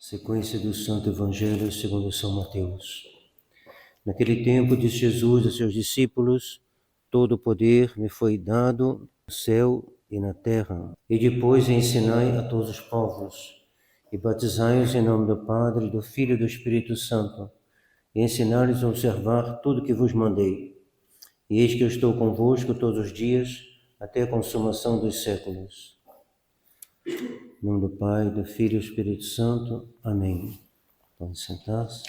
Sequência do Santo Evangelho segundo São Mateus. Naquele tempo disse Jesus a seus discípulos: todo o poder me foi dado no céu e na terra. E depois ensinai a todos os povos, e batizai-os em nome do Padre, do Filho e do Espírito Santo, e ensinai-lhes a observar tudo o que vos mandei. E eis que eu estou convosco todos os dias, até a consumação dos séculos. Em nome do Pai, do Filho e do Espírito Santo. Amém. Pode sentar-se.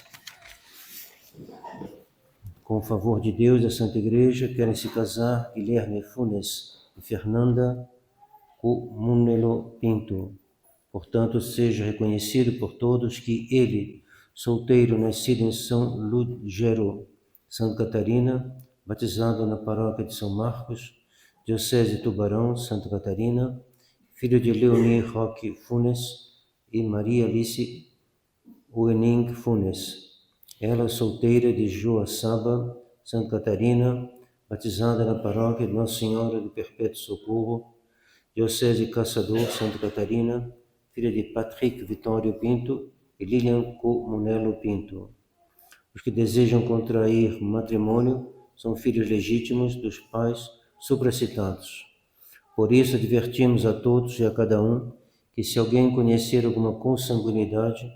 Com o favor de Deus e da Santa Igreja, querem se casar Guilherme Funes e Fernanda Munelo Pinto. Portanto, seja reconhecido por todos que ele, solteiro, nascido em São Lugero, Santa Catarina, batizado na paróquia de São Marcos, Diocese de Tubarão, Santa Catarina, filho de Leonie Roque Funes e Maria Alice Uening Funes. Ela, solteira, de Joaçaba, Santa Catarina, batizada na paróquia de Nossa Senhora do Perpétuo Socorro, Diocese de Caçador, Santa Catarina, filha de Patrick Vitório Pinto e Lilian Comunelo Pinto. Os que desejam contrair matrimônio são filhos legítimos dos pais supracitados. Por isso, advertimos a todos e a cada um que, se alguém conhecer alguma consanguinidade,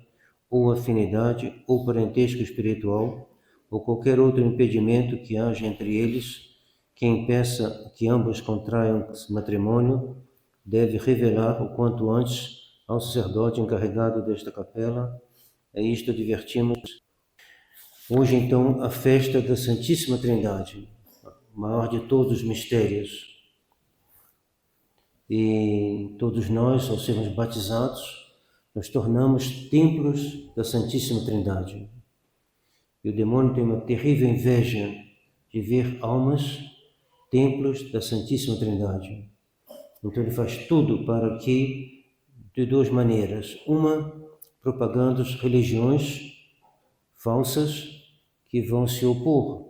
ou afinidade, ou parentesco espiritual, ou qualquer outro impedimento que haja entre eles, que impeça que ambos contraiam matrimônio, deve revelar o quanto antes ao sacerdote encarregado desta capela. É isto advertimos. Hoje, então, a festa da Santíssima Trindade, o maior de todos os mistérios. E todos nós, ao sermos batizados, nos tornamos templos da Santíssima Trindade. E o demônio tem uma terrível inveja de ver almas templos da Santíssima Trindade. Então ele faz tudo para que, de duas maneiras: uma, propagando religiões falsas que vão se opor,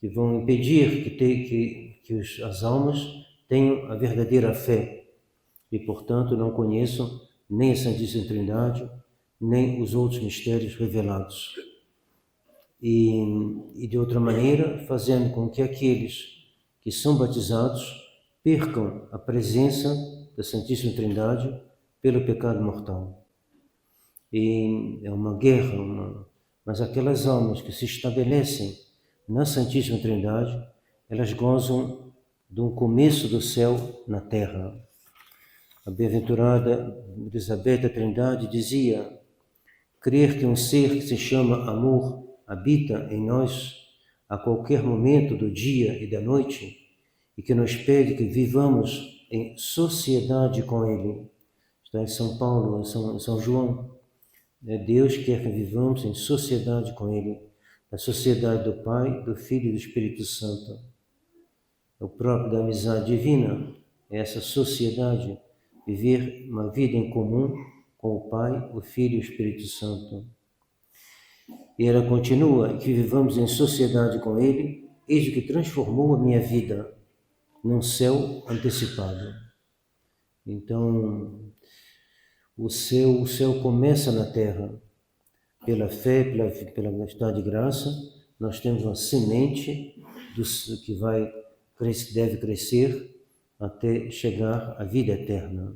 que vão impedir que as almas tenham a verdadeira fé e, portanto, não conheçam nem a Santíssima Trindade, nem os outros mistérios revelados. E de outra maneira, fazendo com que aqueles que são batizados percam a presença da Santíssima Trindade pelo pecado mortal. E é uma guerra, mas aquelas almas que se estabelecem na Santíssima Trindade, elas gozam de um começo do céu na terra. A bem-aventurada Elizabeth Trindade dizia: crer que um ser que se chama amor habita em nós a qualquer momento do dia e da noite e que nos pede que vivamos em sociedade com Ele. Está em São Paulo, em São João. Deus quer que vivamos em sociedade com Ele, na sociedade do Pai, do Filho e do Espírito Santo. O próprio da amizade divina é essa sociedade, viver uma vida em comum com o Pai, o Filho e o Espírito Santo. E ela continua: que vivamos em sociedade com Ele, eis o que transformou a minha vida num céu antecipado. Então, o céu começa na terra. Pela fé, pela estado de graça, nós temos uma semente que deve crescer até chegar à vida eterna.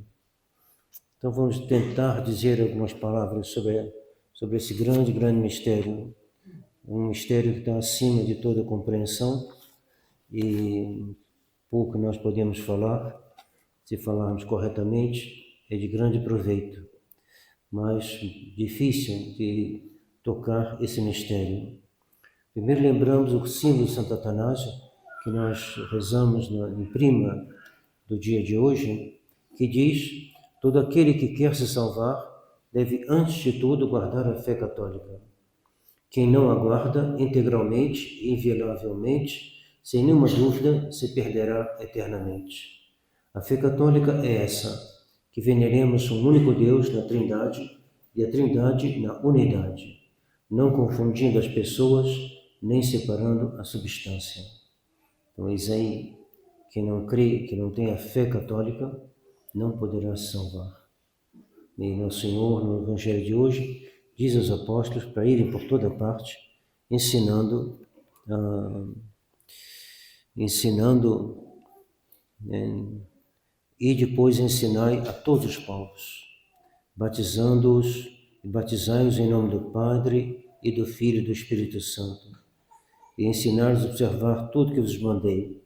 Então vamos tentar dizer algumas palavras sobre esse grande mistério, um mistério que está acima de toda compreensão e pouco nós podemos falar. Se falarmos corretamente, é de grande proveito, mas difícil de tocar esse mistério. Primeiro lembramos o símbolo de Santo Atanásio, que nós rezamos em prima do dia de hoje, que diz: todo aquele que quer se salvar deve, antes de tudo, guardar a fé católica. Quem não a guarda integralmente e inviolavelmente, sem nenhuma dúvida, se perderá eternamente. A fé católica é essa, que veneremos um único Deus na Trindade e a Trindade na unidade, não confundindo as pessoas nem separando a substância. Então, eis aí, quem não crê, que não tem a fé católica, não poderá se salvar. E Nosso Senhor, no Evangelho de hoje, diz aos apóstolos para irem por toda parte, ensinando, e depois ensinai a todos os povos, batizando-os e batizai-os em nome do Padre e do Filho e do Espírito Santo, e ensinar-os a observar tudo que vos mandei.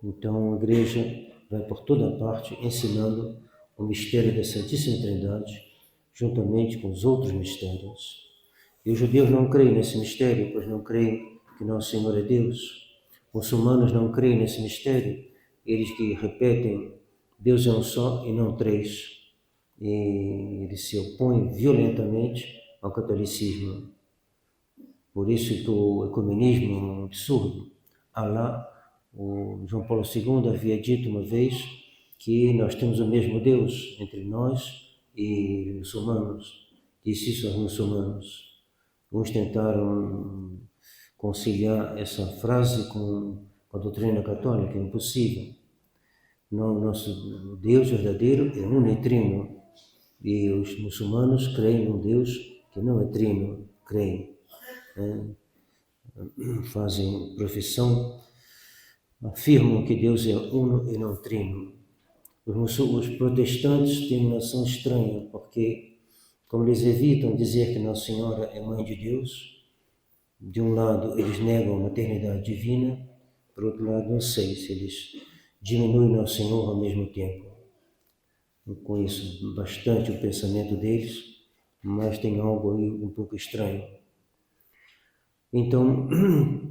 Então a Igreja vai por toda parte ensinando o mistério da Santíssima Trindade, juntamente com os outros mistérios. E os judeus não creem nesse mistério, pois não creem que Nosso Senhor é Deus. Os muçulmanos não creem nesse mistério, eles que repetem Deus é um só e não três. E eles se opõem violentamente ao catolicismo. Por isso que o ecumenismo é um absurdo. Alá, o João Paulo II havia dito uma vez que nós temos o mesmo Deus entre nós e muçulmanos. Disse isso aos muçulmanos. Uns tentaram conciliar essa frase com a doutrina católica, é impossível. Não, nosso Deus verdadeiro é uno e trino. E os muçulmanos creem num Deus que não é trino, creem. Fazem profissão, afirmam que Deus é uno e não trino. Os protestantes têm uma noção estranha, porque, como eles evitam dizer que Nossa Senhora é Mãe de Deus, de um lado eles negam a maternidade divina, por outro lado não sei se eles diminuem Nosso Senhor ao mesmo tempo. Eu conheço bastante o pensamento deles, mas tem algo aí um pouco estranho. Então,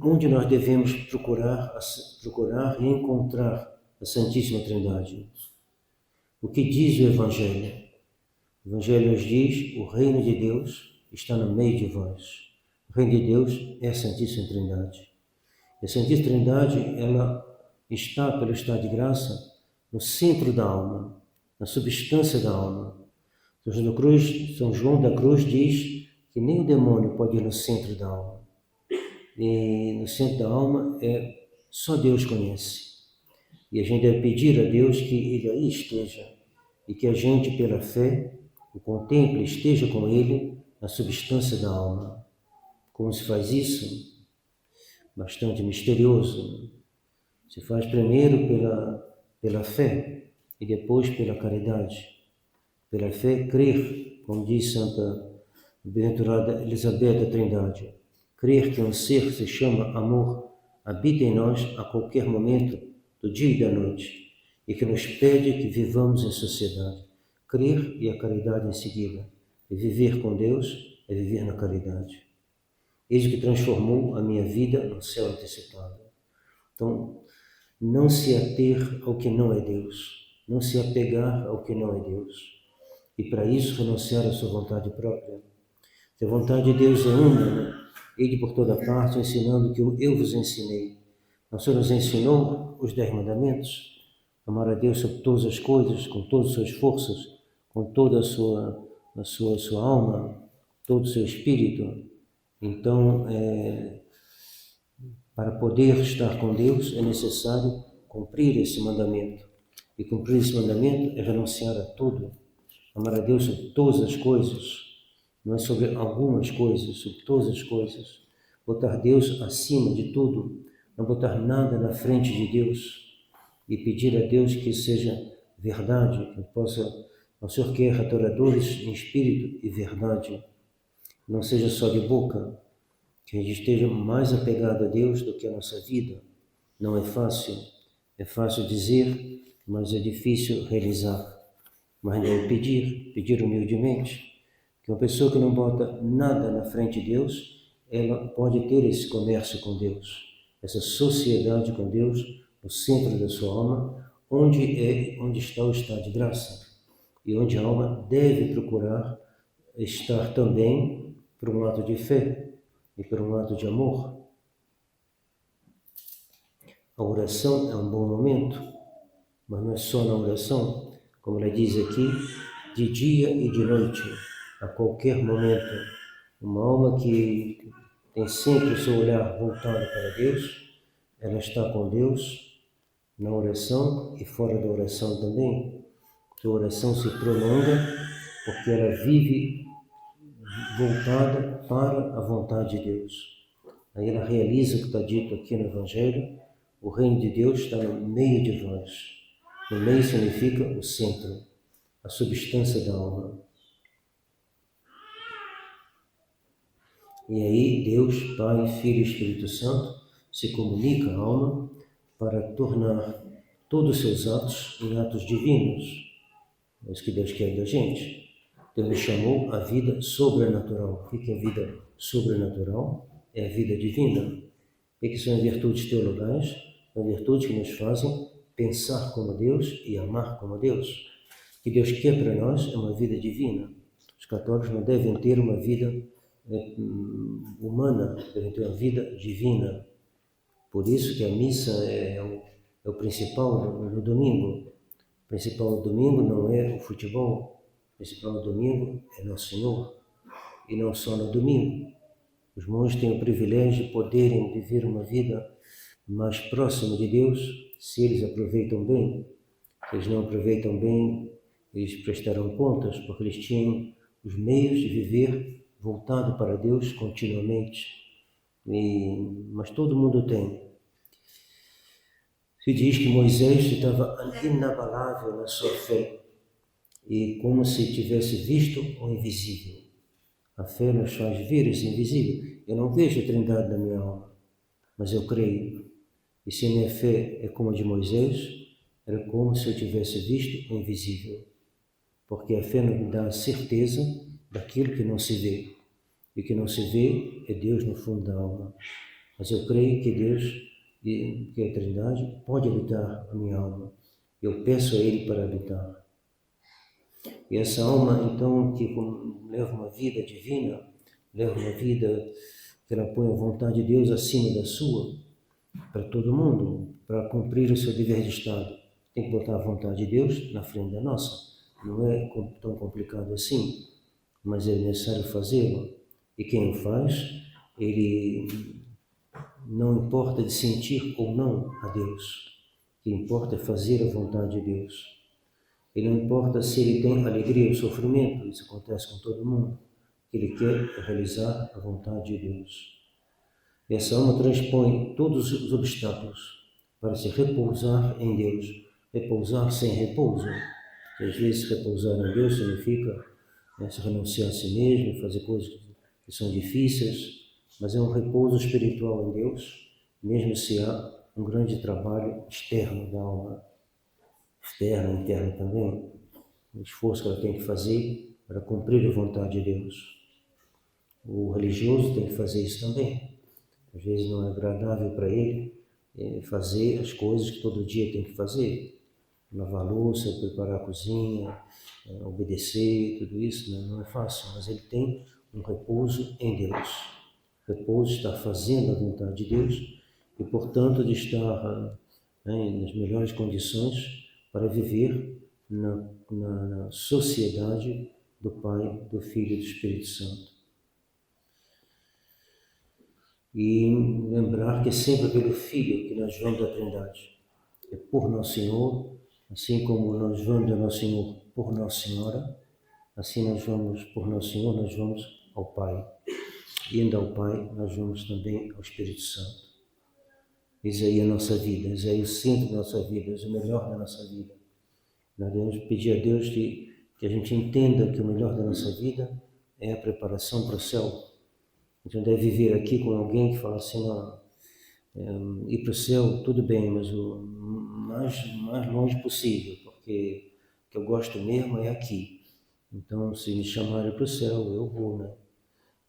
onde nós devemos procurar e encontrar a Santíssima Trindade? O que diz o Evangelho? O Evangelho nos diz: o reino de Deus está no meio de vós. O reino de Deus é a Santíssima Trindade. E a Santíssima Trindade, ela está, pelo estado de graça, no centro da alma, na substância da alma. São João da Cruz diz que nem o demônio pode ir no centro da alma. E no centro da alma só Deus conhece. E a gente deve pedir a Deus que Ele aí esteja e que a gente, pela fé, o contemple, esteja com Ele na substância da alma. Como se faz isso? Bastante misterioso. Se faz primeiro pela fé e depois pela caridade. Pela fé, crer, como diz Santa Bem-aventurada Elisabetta Trindade, crer que um ser se chama amor habita em nós a qualquer momento do dia e da noite e que nos pede que vivamos em sociedade. Crer e a caridade em seguida. E viver com Deus é viver na caridade. Eis o que transformou a minha vida no céu antecipado. Então, não se ater ao que não é Deus, não se apegar ao que não é Deus. E para isso renunciar à sua vontade própria. Se a vontade de Deus é uma, Ele por toda parte ensinando o que eu vos ensinei. O Senhor nos ensinou os 10 mandamentos, amar a Deus sobre todas as coisas, com todas as suas forças, com toda a sua alma, todo o seu espírito. Então, para poder estar com Deus é necessário cumprir esse mandamento. E cumprir esse mandamento é renunciar a tudo. Amar a Deus sobre todas as coisas. Não é sobre algumas coisas, sobre todas as coisas. Botar Deus acima de tudo, não botar nada na frente de Deus e pedir a Deus que seja verdade, que possa, o Senhor quer adoradores em espírito e verdade, não seja só de boca, que a gente esteja mais apegado a Deus do que a nossa vida. Não é fácil dizer, mas é difícil realizar. Mas deve pedir humildemente. Que uma pessoa que não bota nada na frente de Deus, ela pode ter esse comércio com Deus, essa sociedade com Deus no centro da sua alma, onde está o estado de graça e onde a alma deve procurar estar também por um ato de fé e por um ato de amor. A oração é um bom momento, mas não é só na oração, como ela diz aqui, de dia e de noite. A qualquer momento, uma alma que tem sempre o seu olhar voltado para Deus, ela está com Deus na oração e fora da oração também. que a oração se prolonga porque ela vive voltada para a vontade de Deus. Aí ela realiza o que está dito aqui no Evangelho: o reino de Deus está no meio de vós. No meio significa o centro, a substância da alma. E aí Deus, Pai, Filho e Espírito Santo se comunica à alma para tornar todos os seus atos em atos divinos. É isso que Deus quer da gente. Deus nos chamou a vida sobrenatural. O que é a vida sobrenatural? É a vida divina. O que são as virtudes teologais? São virtudes que nos fazem pensar como Deus e amar como Deus. O que Deus quer para nós é uma vida divina. Os católicos não devem ter uma vida humana, devem ter uma vida divina. Por isso que a missa é o principal no domingo. O principal no domingo não é o futebol, o principal no domingo é Nosso Senhor. E não só no domingo. Os monges têm o privilégio de poderem viver uma vida mais próxima de Deus, se eles aproveitam bem. Se eles não aproveitam bem, eles prestarão contas, porque eles tinham os meios de viver voltado para Deus continuamente. Mas todo mundo tem. Se diz que Moisés estava inabalável na sua fé, e como se tivesse visto o invisível. A fé nos faz ver esse invisível. Eu não vejo a Trindade na minha alma, mas eu creio. E se a minha fé é como a de Moisés, era como se eu tivesse visto o invisível. Porque a fé nos dá a certeza daquilo que não se vê. E o que não se vê é Deus no fundo da alma. Mas eu creio que Deus, que a Trindade, pode habitar a minha alma. Eu peço a Ele para habitar. E essa alma, então, que leva uma vida divina, leva uma vida que ela põe a vontade de Deus acima da sua, para todo mundo, para cumprir o seu dever de Estado. Tem que botar a vontade de Deus na frente da nossa. Não é tão complicado assim, mas é necessário fazê-lo. E quem o faz, ele não importa de sentir ou não a Deus. O que importa é fazer a vontade de Deus. E não importa se ele tem alegria ou sofrimento, isso acontece com todo mundo. O que ele quer é realizar a vontade de Deus. E essa alma transpõe todos os obstáculos para se repousar em Deus. Repousar sem repouso. Às vezes repousar em Deus significa se renunciar a si mesmo, fazer coisas que são difíceis, mas é um repouso espiritual em Deus, mesmo se há um grande trabalho externo da alma. Externa, interna também, o esforço que ela tem que fazer para cumprir a vontade de Deus. O religioso tem que fazer isso também. Às vezes não é agradável para ele fazer as coisas que todo dia tem que fazer. Lavar a louça, preparar a cozinha, obedecer, tudo isso não é fácil, mas ele tem um repouso em Deus. Repouso está fazendo a vontade de Deus e, portanto, de estar nas melhores condições para viver na sociedade do Pai, do Filho e do Espírito Santo. E lembrar que é sempre pelo Filho que nós vamos à Trindade. É por Nosso Senhor, assim como nós vamos a Nosso Senhor por Nossa Senhora, assim nós vamos por Nosso Senhor, nós vamos ao Pai. E indo ao Pai, nós vamos também ao Espírito Santo. Eis aí a nossa vida, eis aí o centro da nossa vida, eis o melhor da nossa vida. Nós devemos pedir a Deus que a gente entenda que o melhor da nossa vida é a preparação para o céu. A gente não deve viver aqui com alguém que fala assim, ir para o céu, tudo bem, mas o mais longe possível, porque o que eu gosto mesmo é aqui. Então, se me chamarem para o céu, eu vou, né?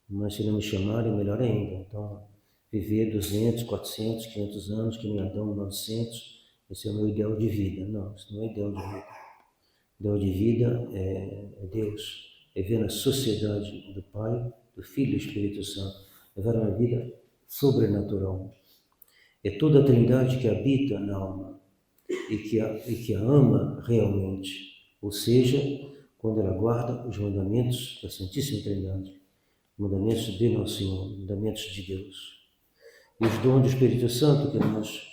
Mas se não me chamarem, melhor ainda. Então, viver 200, 400, 500 anos, que nem Adão, 900, esse é o meu ideal de vida. Não, isso não é ideal de vida. Ideal de vida é Deus, é ver na sociedade do Pai, do Filho e do Espírito Santo, é ver uma vida sobrenatural. É toda a Trindade que habita na alma e que a ama realmente, ou seja, quando ela guarda os mandamentos da Santíssima Trindade, mandamentos de Nosso Senhor, mandamentos de Deus. E os dons do Espírito Santo que nós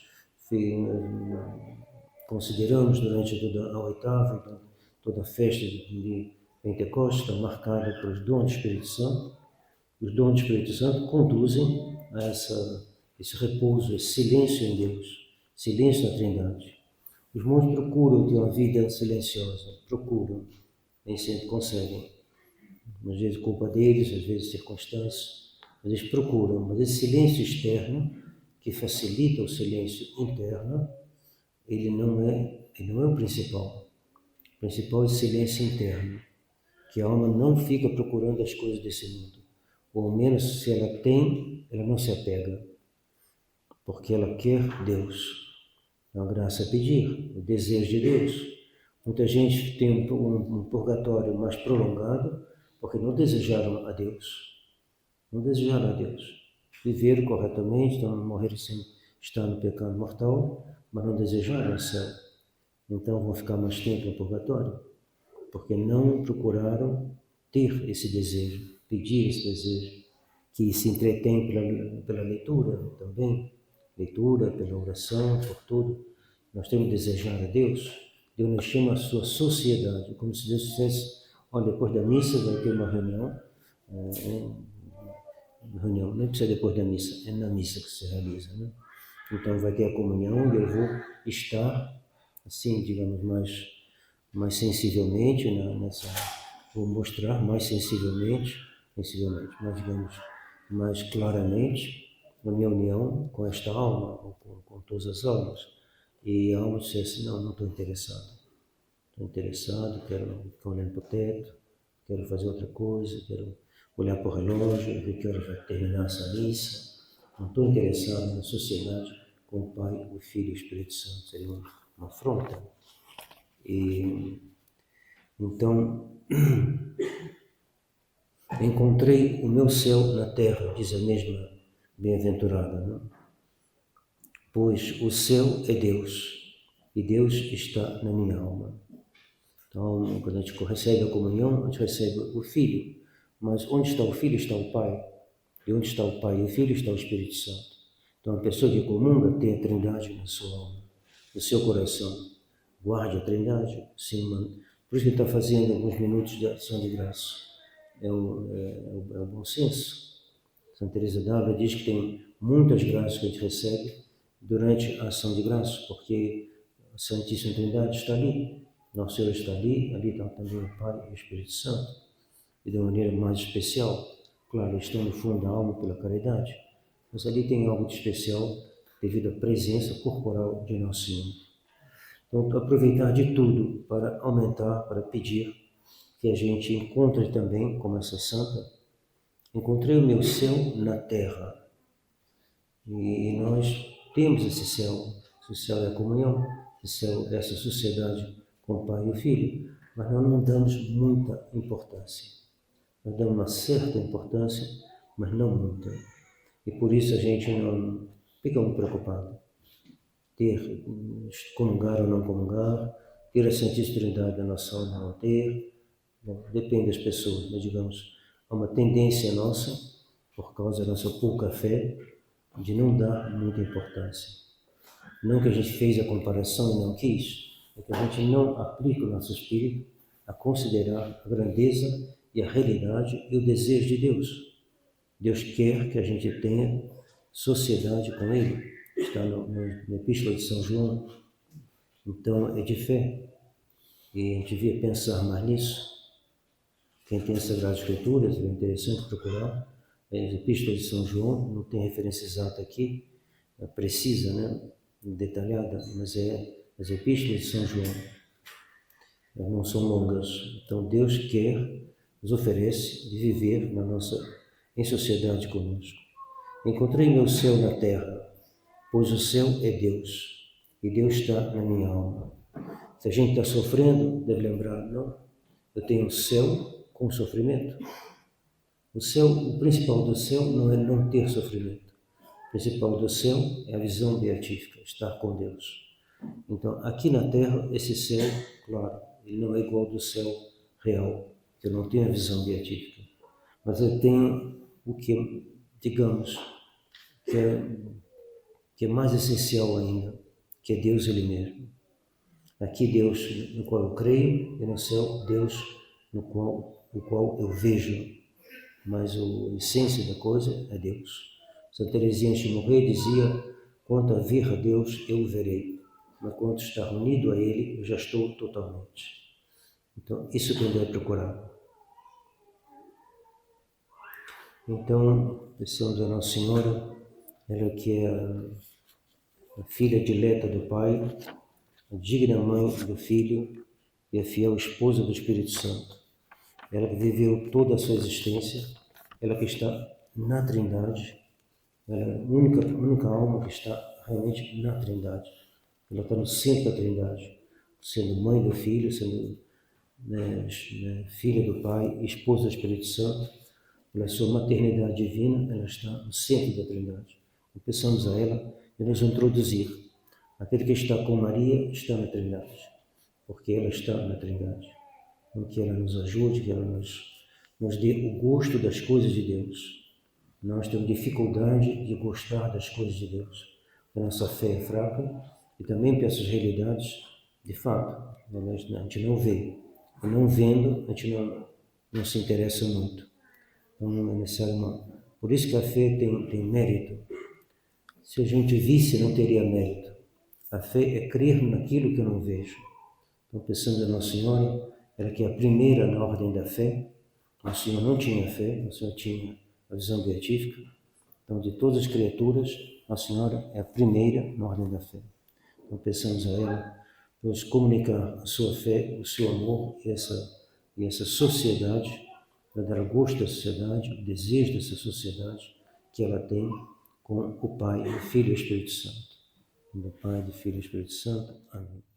consideramos durante toda a oitava, toda a festa de Pentecostes está marcada pelos dons do Espírito Santo. Os dons do Espírito Santo conduzem a esse repouso, esse silêncio em Deus, silêncio na Trindade. Os monges procuram ter uma vida silenciosa, procuram, nem sempre conseguem. Às vezes culpa deles, às vezes circunstâncias, mas eles procuram. Mas esse silêncio externo, que facilita o silêncio interno, ele não é o principal. O principal é o silêncio interno, que a alma não fica procurando as coisas desse mundo. Ou ao menos, se ela tem, ela não se apega, porque ela quer Deus. A graça é pedir, o desejo de Deus. Muita gente tem um purgatório mais prolongado porque não desejaram a Deus. Não desejaram a Deus. Viveram corretamente, então morreram sem estar no pecado mortal, mas não desejaram o céu. Então vão ficar mais tempo no purgatório, porque não procuraram ter esse desejo, pedir esse desejo, que se entretém pela leitura também, leitura, pela oração, por tudo. Nós temos que desejar a Deus. Deus nos chama a sua sociedade, como se Deus dissesse, olha, depois da missa vai ter uma reunião, não precisa depois da missa, é na missa que se realiza, né? Então vai ter a comunhão e eu vou estar, assim, digamos, mais sensivelmente vou mostrar mais sensivelmente, mas digamos, mais claramente na minha união com esta alma, ou com todas as almas. E a alma disse assim, não estou interessado. Estou interessado, quero ficar olhando para o teto, quero fazer outra coisa, quero olhar para o relógio, ver que hora vai terminar essa missa. Não estou interessado na sociedade com o Pai, o Filho e o Espírito Santo. Seria uma afronta. E então, encontrei o meu céu na terra, diz a mesma bem-aventurada, não? Pois o céu é Deus, e Deus está na minha alma. Então, quando a gente recebe a comunhão, a gente recebe o Filho. Mas onde está o Filho está o Pai. E onde está o Pai e o Filho está o Espírito Santo. Então, a pessoa que comunga tem a Trindade na sua alma, no seu coração. Guarde a Trindade, sim, mano. Por isso que ele está fazendo alguns minutos de ação de graça. É o bom senso. Santa Teresa d'Ávila diz que tem muitas graças que a gente recebe durante a ação de graça, porque a Santíssima Trindade está ali. Nosso Senhor está ali está também o Pai e o Espírito Santo, e de uma maneira mais especial. Claro, estão no fundo da alma pela caridade, mas ali tem algo de especial devido à presença corporal de Nosso Senhor. Então, aproveitar de tudo para aumentar, para pedir que a gente encontre também, como essa santa, encontrei o meu céu na terra. E nós temos esse céu. O céu é a comunhão, o céu é essa sociedade com o Pai e o Filho, mas nós não damos muita importância. Nós damos uma certa importância, mas não muita. E por isso a gente não fica muito preocupado. Comungar ou não comungar, ter a Santíssima Trindade da nossa alma ou não ter, bom, depende das pessoas, mas digamos, há uma tendência nossa, por causa da nossa pouca fé, de não dar muita importância. Não que a gente fez a comparação e não quis, é que a gente não aplica o nosso espírito a considerar a grandeza e a realidade e o desejo de Deus. Deus quer que a gente tenha sociedade com Ele. Está na Epístola de São João. Então é de fé. E a gente devia pensar mais nisso. Quem tem as Sagradas Escrituras, é interessante procurar. As Epístolas de São João, não tem referência exata aqui, é precisa, né? Detalhada, mas é as Epístolas de São João. Elas não são longas. Então Deus nos oferece de viver em sociedade conosco. Encontrei meu céu na terra, pois o céu é Deus, e Deus está na minha alma. Se a gente está sofrendo, deve lembrar, não? Eu tenho o céu com sofrimento. O principal do céu não é não ter sofrimento. O principal do céu é a visão beatífica, estar com Deus. Então, aqui na terra, esse céu, claro, ele não é igual ao do céu real, que eu não tenho a visão beatífica. Mas eu tenho o que, digamos, que é mais essencial ainda, que é Deus Ele mesmo. Aqui Deus no qual eu creio e no céu Deus no qual eu vejo. Mas a essência da coisa é Deus. Santa Teresinha antes de morrer dizia: quanto a ver a Deus, eu o verei. Mas quanto estar unido a Ele, eu já estou totalmente. Então, isso que eu devo procurar. Então, peçamos a Nossa Senhora, ela que é a filha dileta do Pai, a digna mãe do Filho e a fiel esposa do Espírito Santo. Ela que viveu toda a sua existência, ela que está na Trindade, ela é a única alma que está realmente na Trindade. Ela está no centro da Trindade, sendo mãe do Filho, sendo filha do Pai, esposa do Espírito Santo. Pela sua maternidade divina, ela está no centro da Trindade. E peçamos a ela de nos introduzir. Aquele que está com Maria está na Trindade, porque ela está na Trindade. Então, que ela nos ajude, que ela nos dê o gosto das coisas de Deus. Nós temos dificuldade de gostar das coisas de Deus. A nossa fé é fraca e também para essas realidades, de fato, a gente não vê. E não vendo, a gente não se interessa muito. Então é necessário Por isso que a fé tem mérito. Se a gente visse, não teria mérito. A fé é crer naquilo que eu não vejo. Então, pensando em Nossa Senhora, ela que é a primeira na ordem da fé. Nossa Senhora não tinha fé, Nossa Senhora tinha a visão beatífica. Então, de todas as criaturas, Nossa Senhora é a primeira na ordem da fé. Então, pensamos a ela, nos comunicar a sua fé, o seu amor e essa sociedade, para dar gosto à sociedade, o desejo dessa sociedade que ela tem com o Pai, o Filho e o Espírito Santo. Do Pai, do Filho e do Espírito Santo. Amém.